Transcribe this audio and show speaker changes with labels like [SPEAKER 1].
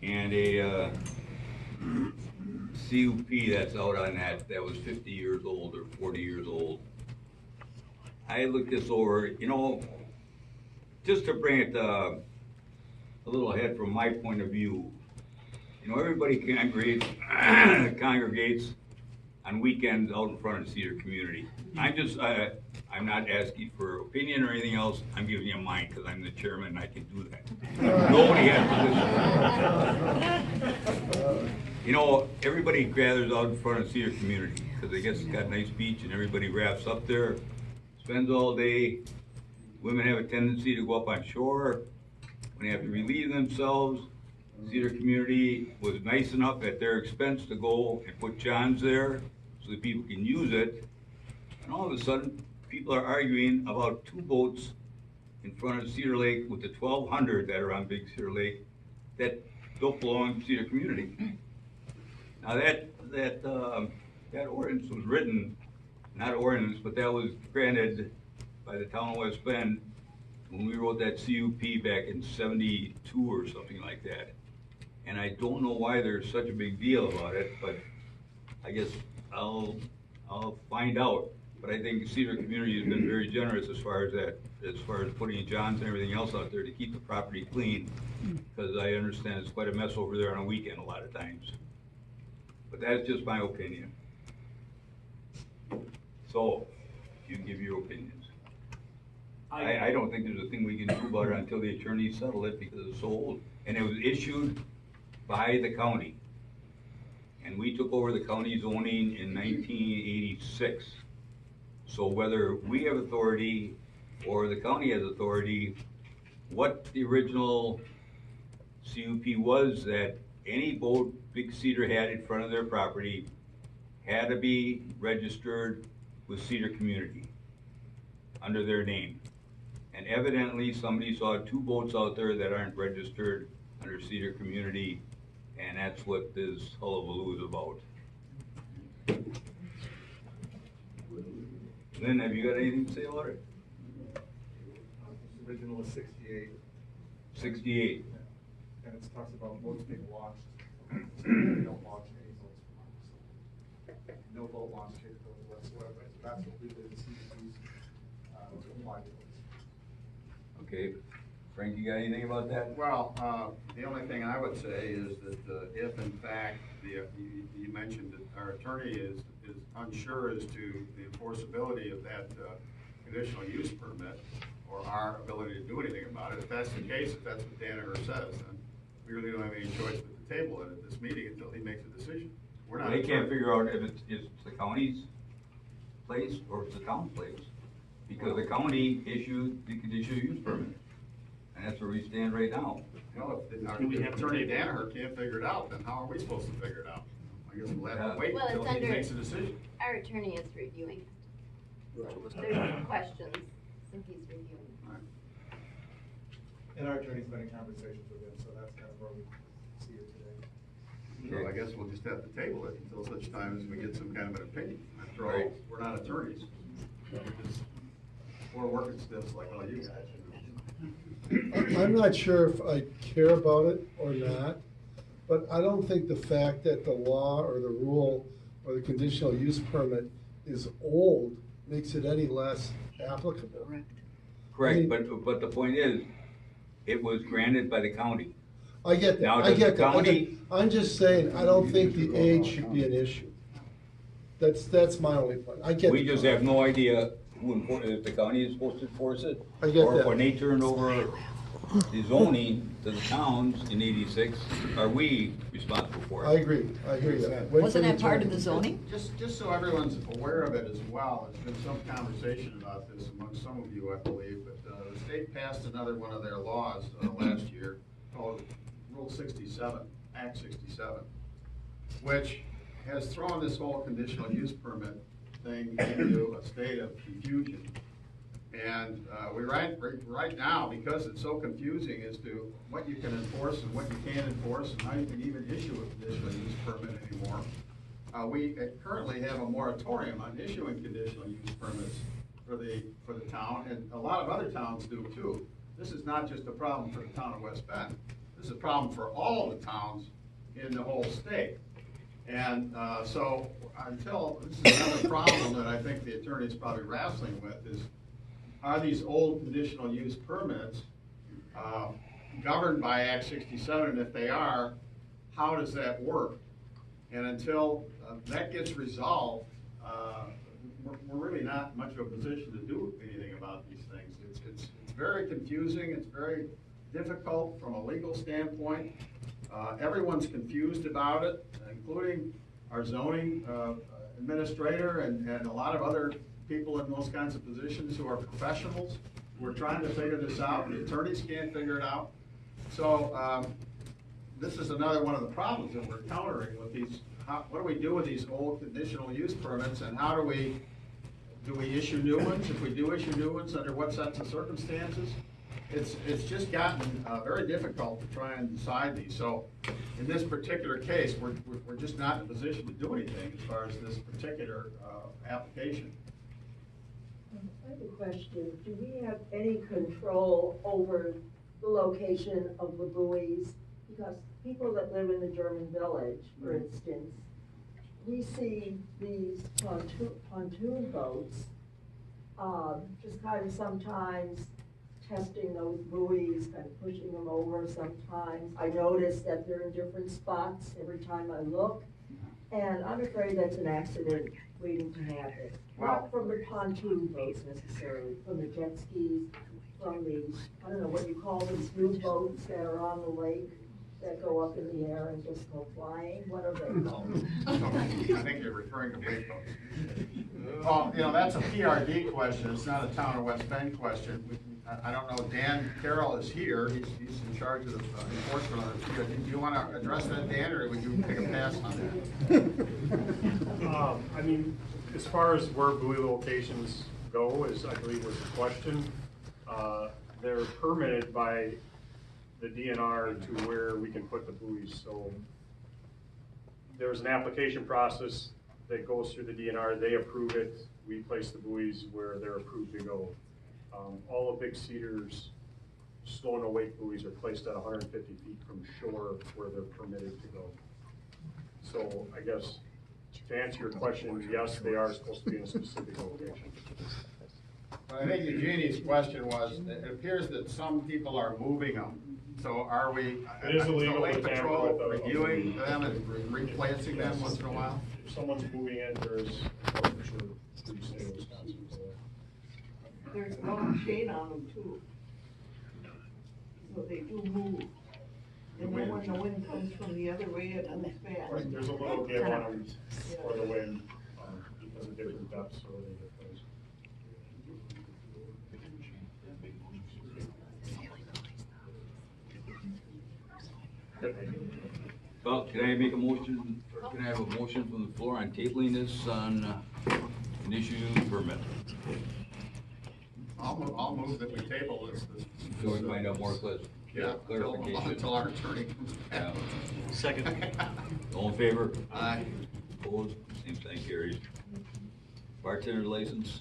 [SPEAKER 1] and a CUP that's out on that was 50 years old or 40 years old. I looked this over, just to bring it a little ahead from my point of view. Everybody congregates on weekends out in front of Cedar community. I'm not asking for opinion or anything else. I'm giving you mine because I'm the chairman and I can do that. Nobody has to listen. Everybody gathers out in front of Cedar community because I guess it's got a nice beach and everybody rafts up there, spends all day. Women have a tendency to go up on shore when they have to relieve themselves. Cedar community was nice enough at their expense to go and put johns there so that people can use it. And all of a sudden, people are arguing about two boats in front of Cedar Lake with the 1,200 that are on Big Cedar Lake that don't belong to Cedar community. Now that ordinance was written, not ordinance, but that was granted by the town of West Bend when we wrote that CUP back in '72 or something like that. And I don't know why there's such a big deal about it, but I guess I'll find out. But I think Cedar community has been very generous as far as putting johns and everything else out there to keep the property clean, because I understand it's quite a mess over there on a weekend a lot of times. But that's just my opinion. So you can give your opinions. I don't think there's a thing we can do about it until the attorneys settle it because it's so old. And it was issued by the county. And we took over the county zoning in 1986. So whether we have authority or the county has authority, what the original CUP was that any boat Big Cedar had in front of their property had to be registered with Cedar community under their name. And evidently somebody saw two boats out there that aren't registered under Cedar community, and that's what this hullabaloo is about. Lynn, have you got anything to say about it?
[SPEAKER 2] Original was 68.
[SPEAKER 1] 68.
[SPEAKER 2] And it talks about boats being launched. We don't launch any boats from ours. No boat launch capability whatsoever. That's what we did in CC's to apply to this.
[SPEAKER 1] Okay. Frank, you got anything about that?
[SPEAKER 3] Well, the only thing I would say is that if in fact you mentioned that our attorney is unsure as to the enforceability of that conditional use permit or our ability to do anything about it, if that's the case, if that's what Danaher says, then we really don't have any choice but to table it at this meeting until he makes a decision. We're not.
[SPEAKER 1] They can't figure out if it's the county's place or it's the town's place, because the county issued the conditional use permit. And that's where we stand right now.
[SPEAKER 3] Well, if Attorney Danaher can't figure it out, then how are we supposed to figure it out? I guess we'll have to wait until he makes a decision.
[SPEAKER 4] Our attorney is reviewing it. So there's questions, so he's reviewing it.
[SPEAKER 3] Right.
[SPEAKER 2] And our attorney's been in conversations with him, so that's kind of where we see it today.
[SPEAKER 3] So I guess we'll just have to table it until such time as we get some kind of an opinion. After all,
[SPEAKER 1] Right.
[SPEAKER 3] we're not attorneys. We're working stiffs like all you guys.
[SPEAKER 5] I'm not sure if I care about it or not, but I don't think the fact that the law or the rule or the conditional use permit is old makes it any less applicable.
[SPEAKER 1] Correct, but the point is, it was granted by the county.
[SPEAKER 5] I get that,
[SPEAKER 1] Now,
[SPEAKER 5] I
[SPEAKER 1] does
[SPEAKER 5] get
[SPEAKER 1] the
[SPEAKER 5] that.
[SPEAKER 1] county-
[SPEAKER 5] I'm just saying, I don't think the age should be an issue. That's my only point. I get
[SPEAKER 1] We
[SPEAKER 5] the
[SPEAKER 1] just
[SPEAKER 5] point.
[SPEAKER 1] have no idea if the county is supposed to enforce it.
[SPEAKER 5] I get
[SPEAKER 1] Or
[SPEAKER 5] that.
[SPEAKER 1] when they turned over the zoning to the towns in '86, are we responsible for it?
[SPEAKER 5] I agree that. Wait
[SPEAKER 6] Wasn't
[SPEAKER 5] for
[SPEAKER 6] that part of
[SPEAKER 5] attorney.
[SPEAKER 6] the zoning?
[SPEAKER 3] Just so everyone's aware of it as well, there's been some conversation about this among some of you, I believe, but the state passed another one of their laws last year called Rule 67, Act 67, which has thrown this whole conditional use permit thing into a state of confusion. And we right now, because it's so confusing as to what you can enforce and what you can't enforce and how you can even issue a conditional use permit anymore, we currently have a moratorium on issuing conditional use permits for the town, and a lot of other towns do too. This is not just a problem for the town of West Bend. This is a problem for all the towns in the whole state. And so until, this is another problem that I think the attorney's probably wrestling with is, are these old conditional use permits governed by Act 67? And if they are, how does that work? And until that gets resolved, we're really not much of a position to do anything about these things. It's very confusing, it's very difficult from a legal standpoint. Everyone's confused about it, including our zoning administrator and a lot of other people in those kinds of positions who are professionals. We're trying to figure this out. The attorneys can't figure it out. So this is another one of the problems that we're countering with these. What do we do with these old conditional use permits, and how do we issue new ones? If we do issue new ones, under what sets of circumstances? It's just gotten very difficult to try and decide these. So in this particular case, we're just not in a position to do anything as far as this particular application.
[SPEAKER 6] I have a question. Do we have any control over the location of the buoys? Because people that live in the German village, for instance, we see these pontoon boats, just kind of sometimes testing those buoys, kind of pushing them over sometimes. I notice that they're in different spots every time I look, and I'm afraid that's an accident waiting to happen. Not from the pontoon boats necessarily, from the jet skis, from the, I don't know what you call these new boats that are on the lake that go up in the air and just go flying. What are they called?
[SPEAKER 3] I think you're referring to wake boats. Well, you know, that's a PRD question. It's not a town of West Bend question. I don't know, Dan Carroll is here. He's in charge of the enforcement on the PRD. Do you want to address that, Dan, or would you take a pass on that?
[SPEAKER 7] I mean, as far as where buoy locations go, is I believe was the question, they're permitted by the DNR to where we can put the buoys. So there's an application process that goes through the DNR. They approve it. We place the buoys where they're approved to go. All the big cedars, slow and awake buoys are placed at 150 feet from shore where they're permitted to go. So I guess to answer your question, yes, they are supposed to be in a specific location.
[SPEAKER 3] Well, I think Eugenie's question was, it appears that some people are moving them. So are we,
[SPEAKER 7] It is illegal
[SPEAKER 3] Lake
[SPEAKER 7] to tamper
[SPEAKER 3] Patrol
[SPEAKER 7] with a
[SPEAKER 3] reviewing them and replanting them once in a while?
[SPEAKER 7] If someone's moving in, there's a forfeiture through the state of Wisconsin for that.
[SPEAKER 8] There's a long chain on them too. So they do move. And then when the wind comes from the other way, it comes fast.
[SPEAKER 7] Right, there's a little give on them for the wind, because of different depths or whatever it is.
[SPEAKER 1] Well, can I make a motion, or can I have a motion from the floor on tabling this on conditional use permit?
[SPEAKER 3] I'll move that we table this.
[SPEAKER 1] So we find out more clarification.
[SPEAKER 3] Until our attorney comes back.
[SPEAKER 9] Second.
[SPEAKER 1] All in favor?
[SPEAKER 3] Aye.
[SPEAKER 1] Opposed? Same sign carries. Bartender license?